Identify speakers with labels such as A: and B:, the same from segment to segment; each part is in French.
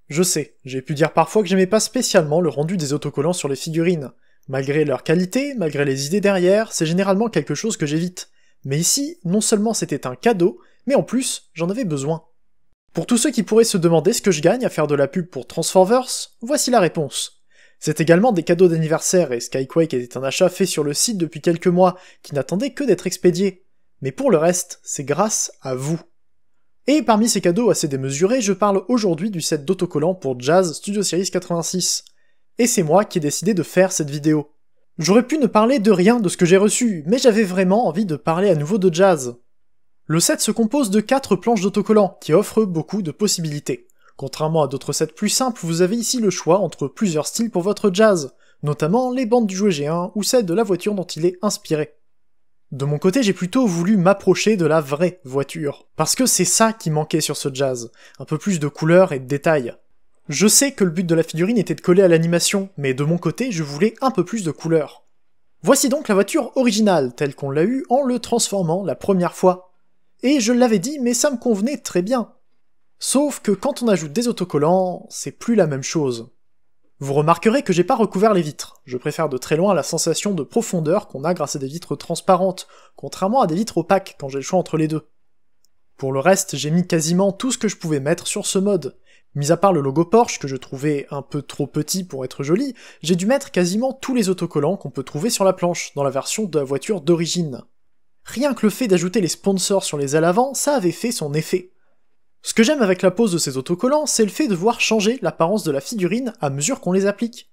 A: Je sais, j'ai pu dire parfois que j'aimais pas spécialement le rendu des autocollants sur les figurines. Malgré leur qualité, malgré les idées derrière, c'est généralement quelque chose que j'évite. Mais ici, non seulement c'était un cadeau, mais en plus, j'en avais besoin. Pour tous ceux qui pourraient se demander ce que je gagne à faire de la pub pour Transforverse, voici la réponse. C'est également des cadeaux d'anniversaire et Skyquake était un achat fait sur le site depuis quelques mois, qui n'attendait que d'être expédié. Mais pour le reste, c'est grâce à vous. Et parmi ces cadeaux assez démesurés, je parle aujourd'hui du set d'autocollants pour Jazz Studio Series 86. Et c'est moi qui ai décidé de faire cette vidéo. J'aurais pu ne parler de rien de ce que j'ai reçu, mais j'avais vraiment envie de parler à nouveau de Jazz. Le set se compose de 4 planches d'autocollants, qui offrent beaucoup de possibilités. Contrairement à d'autres sets plus simples, vous avez ici le choix entre plusieurs styles pour votre Jazz, notamment les bandes du jouet G1 ou celles de la voiture dont il est inspiré. De mon côté, j'ai plutôt voulu m'approcher de la vraie voiture, parce que c'est ça qui manquait sur ce Jazz, un peu plus de couleurs et de détails. Je sais que le but de la figurine était de coller à l'animation, mais de mon côté, je voulais un peu plus de couleurs. Voici donc la voiture originale, telle qu'on l'a eue en le transformant la première fois. Et je l'avais dit, mais ça me convenait très bien. Sauf que quand on ajoute des autocollants, c'est plus la même chose. Vous remarquerez que j'ai pas recouvert les vitres, je préfère de très loin la sensation de profondeur qu'on a grâce à des vitres transparentes, contrairement à des vitres opaques quand j'ai le choix entre les deux. Pour le reste, j'ai mis quasiment tout ce que je pouvais mettre sur ce mode. Mis à part le logo Porsche, que je trouvais un peu trop petit pour être joli, j'ai dû mettre quasiment tous les autocollants qu'on peut trouver sur la planche, dans la version de la voiture d'origine. Rien que le fait d'ajouter les sponsors sur les ailes avant, ça avait fait son effet. Ce que j'aime avec la pose de ces autocollants, c'est le fait de voir changer l'apparence de la figurine à mesure qu'on les applique.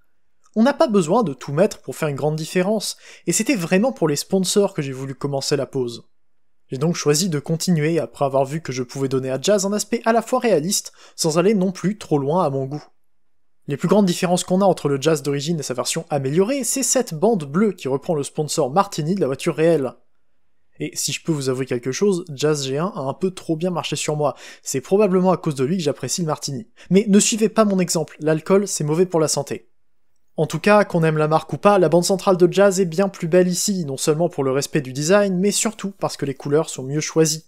A: On n'a pas besoin de tout mettre pour faire une grande différence, et c'était vraiment pour les sponsors que j'ai voulu commencer la pose. J'ai donc choisi de continuer après avoir vu que je pouvais donner à Jazz un aspect à la fois réaliste, sans aller non plus trop loin à mon goût. Les plus grandes différences qu'on a entre le Jazz d'origine et sa version améliorée, c'est cette bande bleue qui reprend le sponsor Martini de la voiture réelle. Et si je peux vous avouer quelque chose, Jazz G1 a un peu trop bien marché sur moi, c'est probablement à cause de lui que j'apprécie le Martini. Mais ne suivez pas mon exemple, l'alcool c'est mauvais pour la santé. En tout cas, qu'on aime la marque ou pas, la bande centrale de Jazz est bien plus belle ici, non seulement pour le respect du design, mais surtout parce que les couleurs sont mieux choisies.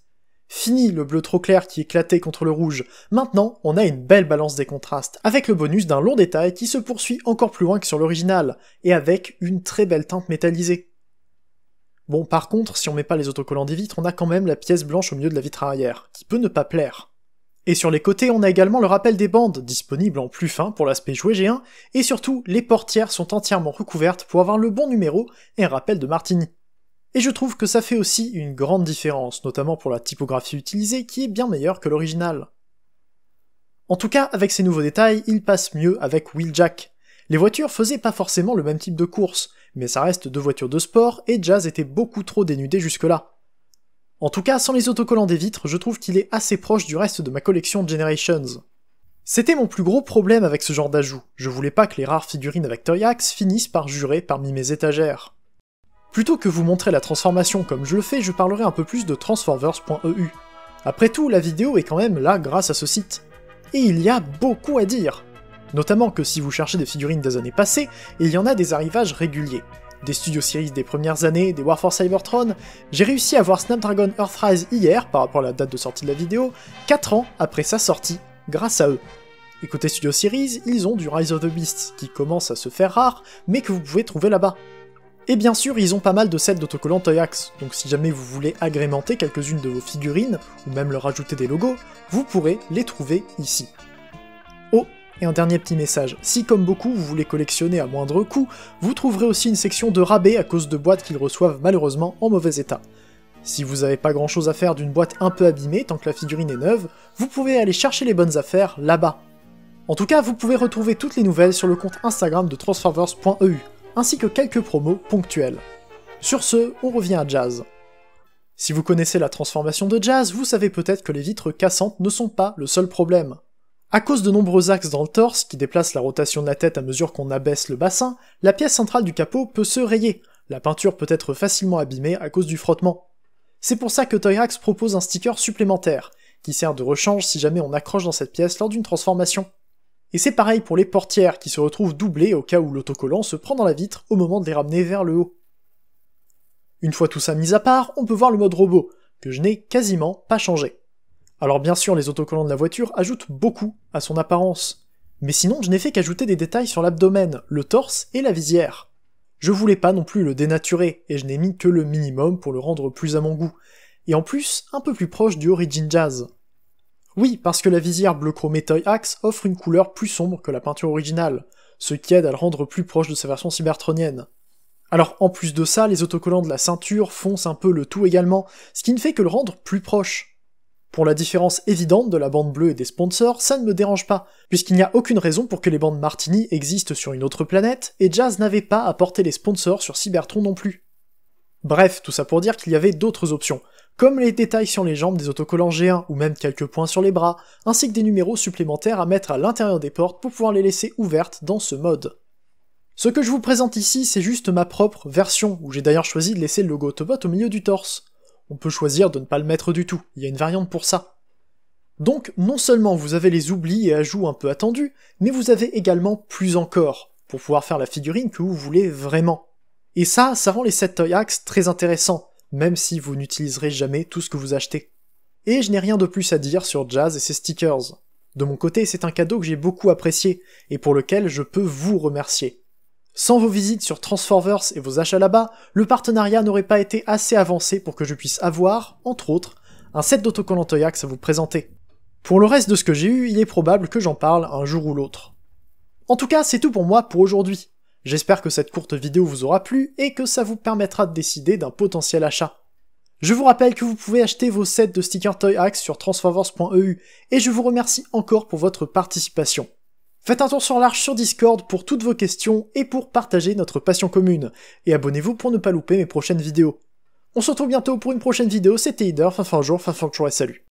A: Fini le bleu trop clair qui éclatait contre le rouge, maintenant on a une belle balance des contrastes, avec le bonus d'un long détail qui se poursuit encore plus loin que sur l'original, et avec une très belle teinte métallisée. Bon, par contre, si on met pas les autocollants des vitres, on a quand même la pièce blanche au milieu de la vitre arrière, qui peut ne pas plaire. Et sur les côtés, on a également le rappel des bandes, disponible en plus fin pour l'aspect jouet G1, et surtout, les portières sont entièrement recouvertes pour avoir le bon numéro et un rappel de Martini. Et je trouve que ça fait aussi une grande différence, notamment pour la typographie utilisée qui est bien meilleure que l'original. En tout cas, avec ces nouveaux détails, il passe mieux avec Wheeljack. Les voitures faisaient pas forcément le même type de course, mais ça reste 2 voitures de sport, et Jazz était beaucoup trop dénudé jusque-là. En tout cas, sans les autocollants des vitres, je trouve qu'il est assez proche du reste de ma collection Generations. C'était mon plus gros problème avec ce genre d'ajout, je voulais pas que les rares figurines avec Toyax finissent par jurer parmi mes étagères. Plutôt que vous montrer la transformation comme je le fais, je parlerai un peu plus de Transforverse.eu. Après tout, la vidéo est quand même là grâce à ce site. Et il y a beaucoup à dire. Notamment que si vous cherchez des figurines des années passées, il y en a des arrivages réguliers. Des Studio Series des premières années, des War for Cybertron, j'ai réussi à voir Snapdragon Earthrise hier, par rapport à la date de sortie de la vidéo, 4 ans après sa sortie, grâce à eux. Et côté Studio Series, ils ont du Rise of the Beast, qui commence à se faire rare, mais que vous pouvez trouver là-bas. Et bien sûr, ils ont pas mal de sets d'autocollants Toyax, donc si jamais vous voulez agrémenter quelques-unes de vos figurines, ou même leur ajouter des logos, vous pourrez les trouver ici. Oh, et un dernier petit message, si comme beaucoup vous voulez collectionner à moindre coût, vous trouverez aussi une section de rabais à cause de boîtes qu'ils reçoivent malheureusement en mauvais état. Si vous avez pas grand chose à faire d'une boîte un peu abîmée tant que la figurine est neuve, vous pouvez aller chercher les bonnes affaires là-bas. En tout cas, vous pouvez retrouver toutes les nouvelles sur le compte Instagram de Transforverse.eu, ainsi que quelques promos ponctuels. Sur ce, on revient à Jazz. Si vous connaissez la transformation de Jazz, vous savez peut-être que les vitres cassantes ne sont pas le seul problème. À cause de nombreux axes dans le torse qui déplacent la rotation de la tête à mesure qu'on abaisse le bassin, la pièce centrale du capot peut se rayer, la peinture peut être facilement abîmée à cause du frottement. C'est pour ça que Toyax propose un sticker supplémentaire, qui sert de rechange si jamais on accroche dans cette pièce lors d'une transformation. Et c'est pareil pour les portières qui se retrouvent doublées au cas où l'autocollant se prend dans la vitre au moment de les ramener vers le haut. Une fois tout ça mis à part, on peut voir le mode robot, que je n'ai quasiment pas changé. Alors bien sûr, les autocollants de la voiture ajoutent beaucoup à son apparence, Mais sinon, je n'ai fait qu'ajouter des détails sur l'abdomen, le torse et la visière. Je voulais pas non plus le dénaturer, et je n'ai mis que le minimum pour le rendre plus à mon goût, et en plus, un peu plus proche du Origin Jazz. Oui, parce que la visière bleu chromé Toy Axe offre une couleur plus sombre que la peinture originale, ce qui aide à le rendre plus proche de sa version cybertronienne. Alors en plus de ça, les autocollants de la ceinture foncent un peu le tout également, ce qui ne fait que le rendre plus proche. Pour la différence évidente de la bande bleue et des sponsors, ça ne me dérange pas, puisqu'il n'y a aucune raison pour que les bandes Martini existent sur une autre planète, et Jazz n'avait pas à porter les sponsors sur Cybertron non plus. Bref, tout ça pour dire qu'il y avait d'autres options, comme les détails sur les jambes des autocollants G1, ou même quelques points sur les bras, ainsi que des numéros supplémentaires à mettre à l'intérieur des portes pour pouvoir les laisser ouvertes dans ce mode. Ce que je vous présente ici, c'est juste ma propre version, où j'ai d'ailleurs choisi de laisser le logo Autobot au milieu du torse. On peut choisir de ne pas le mettre du tout, il y a une variante pour ça. Donc, non seulement vous avez les oublis et ajouts un peu attendus, mais vous avez également plus encore, pour pouvoir faire la figurine que vous voulez vraiment. Et ça rend les sets Toy Axe très intéressants, même si vous n'utiliserez jamais tout ce que vous achetez. Et je n'ai rien de plus à dire sur Jazz et ses stickers. De mon côté, c'est un cadeau que j'ai beaucoup apprécié, et pour lequel je peux vous remercier. Sans vos visites sur Transforverse et vos achats là-bas, le partenariat n'aurait pas été assez avancé pour que je puisse avoir, entre autres, un set d'autocollants Toy Axe à vous présenter. Pour le reste de ce que j'ai eu, il est probable que j'en parle un jour ou l'autre. En tout cas, c'est tout pour moi pour aujourd'hui. J'espère que cette courte vidéo vous aura plu et que ça vous permettra de décider d'un potentiel achat. Je vous rappelle que vous pouvez acheter vos sets de stickers Toy Axe sur transforverse.eu et je vous remercie encore pour votre participation. Faites un tour sur l'Arche sur Discord pour toutes vos questions et pour partager notre passion commune, et abonnez-vous pour ne pas louper mes prochaines vidéos. On se retrouve bientôt pour une prochaine vidéo, c'était Hider, fin jour, et salut.